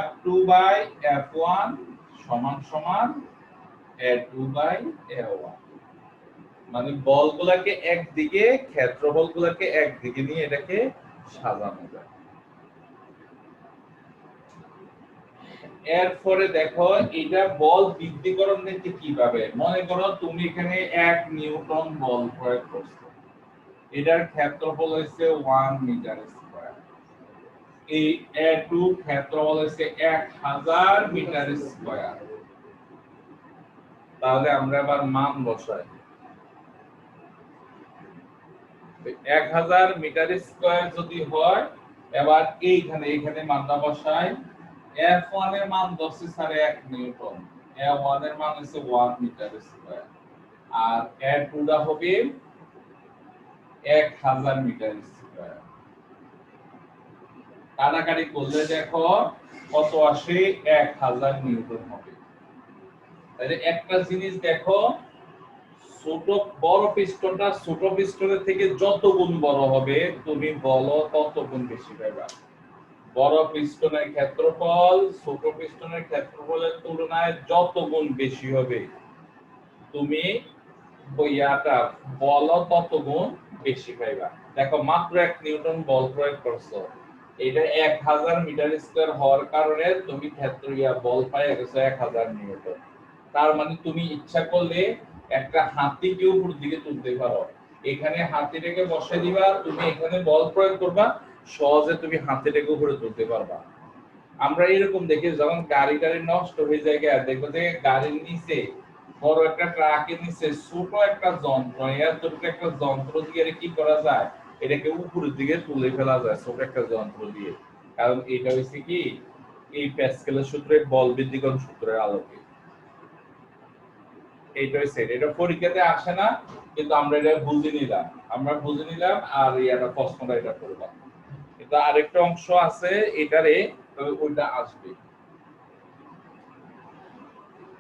F2 বাই F1 সমান সমান A2 বাই A1। মানে বলগুলাকে একদিকে, ক্ষেত্রফলগুলোকে একদিকে নিয়ে এটাকে সাজানো যায়। এরপরে দেখো এটা বল বৃদ্ধিকরণ নিতে কিভাবে, মনে করো তুমি এখানে 1 নিউটন বল প্রয়োগ করছো, এটার ক্ষেত্রফল হচ্ছে 1 মিটার স্কয়ার, এই A2 ক্ষেত্রফল হচ্ছে 1000 মিটার স্কয়ার। তাহলে আমরা এবার মান বসাই, 1000 মিটার স্কয়ার যদি হয়, এবার এইখানে মানটা বসাই। F1 এর মান 10 * 1 নিউটন, A1 এর মান হচ্ছে 1 মিটার স্কয়ার, আর A2 টা হবে 1000 মিটার স্কয়ার। কাটাকাটি করলে দেখো কত আসে, 1000 নিউটন হবে। তাহলে একটা জিনিস দেখো, ছোট বড় পিস্টনটা ছোট পিস্টনের থেকে যত গুণ বড় হবে তুমি বল তত গুণ বেশি পাবে। বড় পিস্টনের ক্ষেত্রফল ছোট পিস্টনের ক্ষেত্রফলের তুলনায় যত গুণ বেশি হবে তুমি বইয়াটা বল তত গুণ বেশি পাইবা। দেখো মাত্র 1 নিউটন বল প্রয়োগ করছো, এটা 1000 মিটার স্কয়ার হওয়ার কারণে তুমি বল পাইয়া গেছো 1000 নিউটন। তার মানে তুমি ইচ্ছা করলে একটা হাতিকে উপর দিকে তুলতে পারো, এখানে হাতিটাকে বসাই দিবা, তুমি এখানে বল প্রয়োগ করবা, সহজে তুমি হাতিটাকে উপরে তুলতে পারবা। আমরা এরকম দেখি যখন গাড়ি নষ্ট হয়ে যায়, দেখবো যে গাড়ির নিচে বড় একটা ট্রাকের নিচে ছোট একটা যন্ত্র, এতটুকু একটা যন্ত্র দিয়ে কি করা যায়, এটাকে উপরের দিকে তুলে ফেলা যায় ছোট একটা যন্ত্র দিয়ে। কারণ এটা হচ্ছে কি এই প্যাসকেলের সূত্রে, বল বৃদ্ধিকরণ সূত্রের আলোকে। এইটা হচ্ছে, এটা পরীক্ষাতে আসে না কিন্তু আমরা এটা বুঝে নিলাম আর এটা প্রশ্নটা এটা করলাম। কিন্তু আরেকটা অংশ আছে এটারে, তবে ওইটা আসবে।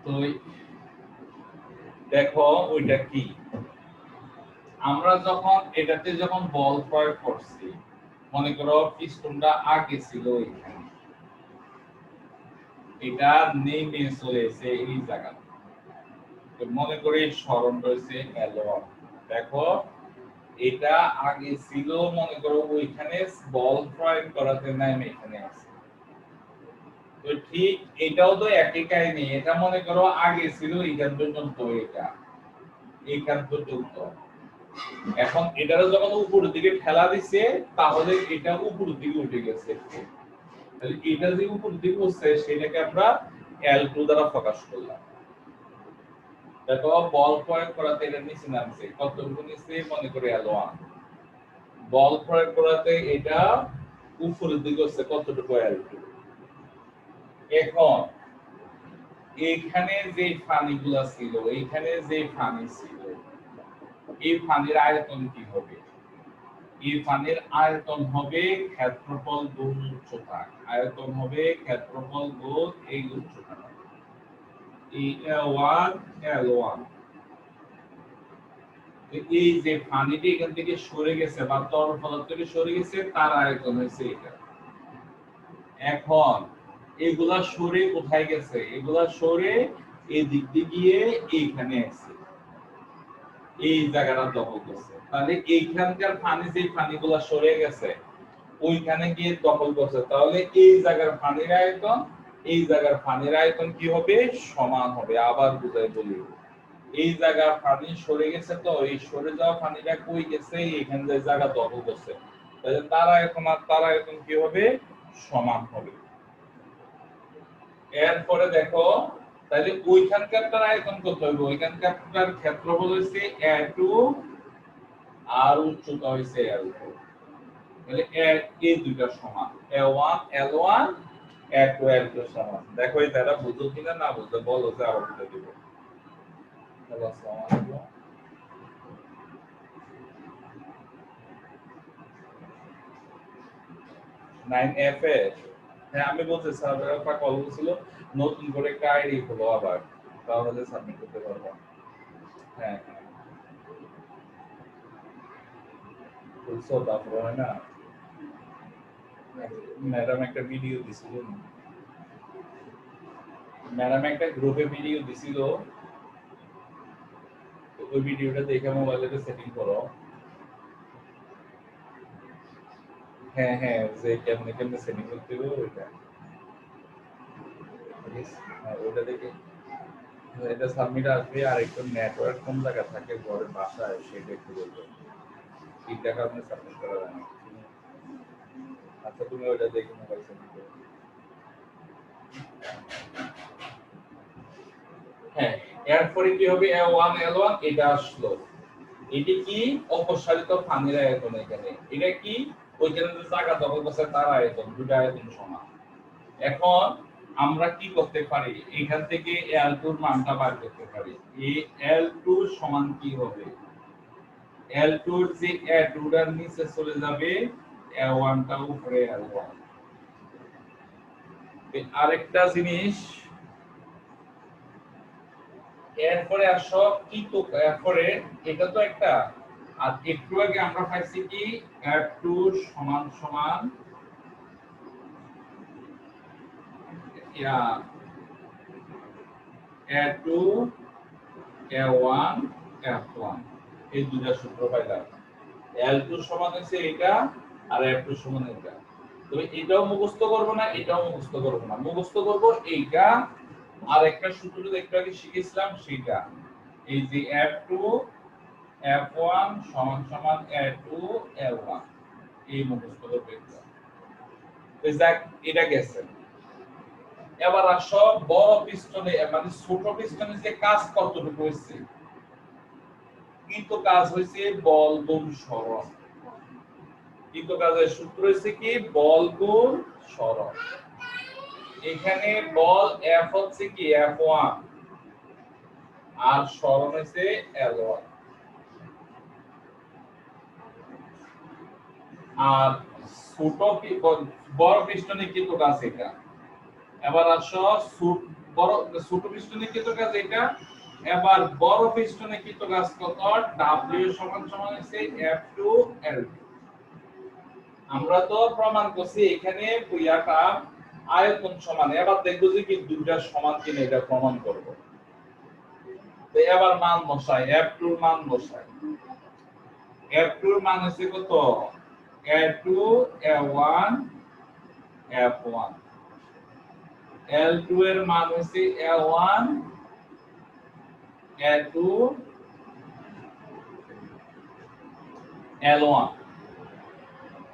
তো দেখো ওইটা কি, আমরা এটাতে যখন বল প্রয়োগ করছি, মনে করো পিস্টনটা আগে ছিল এখানে, এটা নেমে চলে এসে এই জায়গায়, মনে করি সরণ রয়েছে L1। দেখো এটা আগে ছিল, মনে করো ওইখানে বল প্রয়োগ করাতে নেমে এখানে আছে। তো ঠিক এটাও তো একই কাহিনী, এটা মনে করো আগে ছিল এখান পর্যন্ত, এইখান পর্যন্ত। এখন এটারও যখন উপরের দিকে ঠেলা দিছে, তাহলে এটা উপরের দিকে উঠে গেছে। তাহলে এটা যে উপরের দিকে উঠছে সেটাকে আমরা L2 দ্বারা প্রকাশ করলাম। দেখো বল প্রয়োগ করাতে এটা নিচে নামছে, কতটুকু নিচে, মনে করে L1। বল প্রয়োগ করাতে এটা উপরের দিকে হচ্ছে কতটুকু, L2। এখন এইখানে যে ফানিগুলা ছিল, এইখানে যে ফানি ছিল, এই ফানির আয়তন কি হবে? এই ফানির আয়তন হবে ক্ষেত্রফল গুণ উচ্চতা, আয়তন হবে ক্ষেত্রফল গুণ এই উচ্চতা, এই L1 L1। এই যে ফানিটি এখান থেকে সরে গেছে বা তরল পদার্থ থেকে সরে গেছে, তার আয়তন হচ্ছে এটা। এখন এগুলা সরে কোথায় গেছে, এগুলা সরে এই দিক দিয়ে গিয়ে এইখানে আছে, এই জায়গাটা দখল করছে। তাহলে এইখানকার পানি, যে পানিগুলা সরে গেছে ওইখানে গিয়ে দখল করছে, তাহলে এই জায়গার পানির আয়তন এই জায়গার পানির আয়তন কি হবে, সমান হবে। আবার বুঝাই বলি, এই জায়গার পানি সরে গেছে, তো এই সরে যাওয়া পানিটা কই গেছে, এইখানে যে জায়গা দখল করছে, তাহলে তার আয়তন আর তার আয়তন কি হবে, সমান হবে। এরপরে দেখো, তাহলে ওইখানকার তার আয়তন কত হবে, ওইখানকার ক্ষেত্রফল হচ্ছে A2 আর উচ্চতা হইছে L2 তাহলে এই দুইটা সমান L1 L1 L2 L2 সমান দেখো এই দ্বারা বুঝো কিনা না বুঝো বলো যে আবার বলে দিব হ্যালো আসসালামু আলাইকুম 9F এ হ্যাঁ আমি বলছি সার্ভার একটা কল ছিল নতুন করে একটা আইডি হলো আবার তাহলে সাবমিট করতে পারবো হ্যাঁ বুঝছো তারপরে হয় না ম্যাডাম একটা ভিডিও দিছিল ম্যাডাম একটা গ্রুপে ভিডিও দিছিল ওই ভিডিওটা দেখে মোবাইলে সেটিং করো হ্যাঁ হ্যাঁ যে কেমনে কেমনে সেটিং করতে হবে ওইটা ওটা দেখে এটা সাবমিট আসবে আর একটু নেটওয়ার্ক কোন জায়গা থাকে ঘরে বাসায় সেটা একটু বলবো ঠিক টাকা আপনি সাবমিট করা যায় না আচ্ছা তুমি ওটা দেখে মোবাইল সেটিং করো হ্যাঁ এরপরে কি হবে L1 L1 এটা আসলো এটি কি অপসারিত পানির আয়তন এখানে এটা কি ওইখানে যে জায়গা দখল করছে তার আয়তন দুটো আয়তন সমান এখন আমরা কি করতে পারি এখান থেকে L2 এর মানটা বের করতে পারি এই L2 সমান কি হবে L2 এর যে A2 এর নিচে চলে যাবে A1 টা উপরে L1 আরেকটা জিনিস এরপরে আসো কি তো এরপরে এটা তো একটা আর একটু আগে আমরা পাইছি কি F2 সমান সমান A2 A1 F1 এই দুইটা সূত্র পাইলাম L2 সমান হচ্ছে এটা আর F2 সমান এটা তবে এটাও মুখস্থ করব না এটাও মুখস্থ করব না মুখস্থ করব এইটা আর একটা সূত্র একটু আগে শিখেছিলাম সেটা এই যে F2 F1 সমান সমান A2 L1 এই মুখস্থ করবে এটা গেছে এবার আসো বড় পিস্টনে মানে ছোট পিস্টনে যে কাজ কতটুকু হইছে কিন্তু কাজ হইছে বল গুণ সরণ কিন্তু কাজের সূত্র হইছে কি বল গুণ সরণ এখানে বল F হচ্ছে কি F1 আর সরণ হইছে L1 আর ছোট বড় পিস্টনে কিন্তু কাজ এটা এবার আসো বড় ছোট পিস্টনে কিন্তু কাজ এটা এবার বড় পিস্টনে কিন্তু কাজ কত W সমান সমান হচ্ছে F2 L2 আমরা তো প্রমাণ করছি এখানে পুয়াটা আয়তন সমান এবার দেখবো যে কি দুইটা সমান কিনা এটা প্রমাণ করব তো এবার মান বসাই F2 এর মান বসাই F2 এর মান হচ্ছে কত A2 A1 F1 L2 এর মান হচ্ছে L1 A2 L1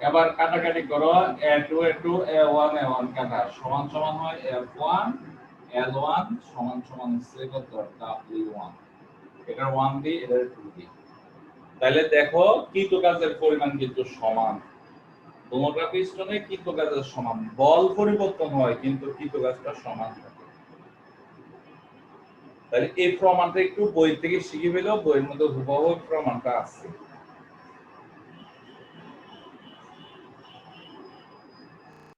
এবার কাটাকাটি করো A2 A2 A1 A1 কাটা সমান সমান হয় F1 L1 সমান সমান হচ্ছে কত W1 এটার 1 দি এটার 2 দি তাহলে দেখো কৃত কাজের পরিমাণ কিন্তু সমান তোমরা পিস্টনে কৃত কাজের সমান বল পরিবর্তন হয় কিন্তু কৃত কাজটা সমান থাকে তাহলে এই প্রমাণটা একটু বই থেকে শিখে পেলেও বইয়ের মধ্যে হুবহু প্রমাণটা আছে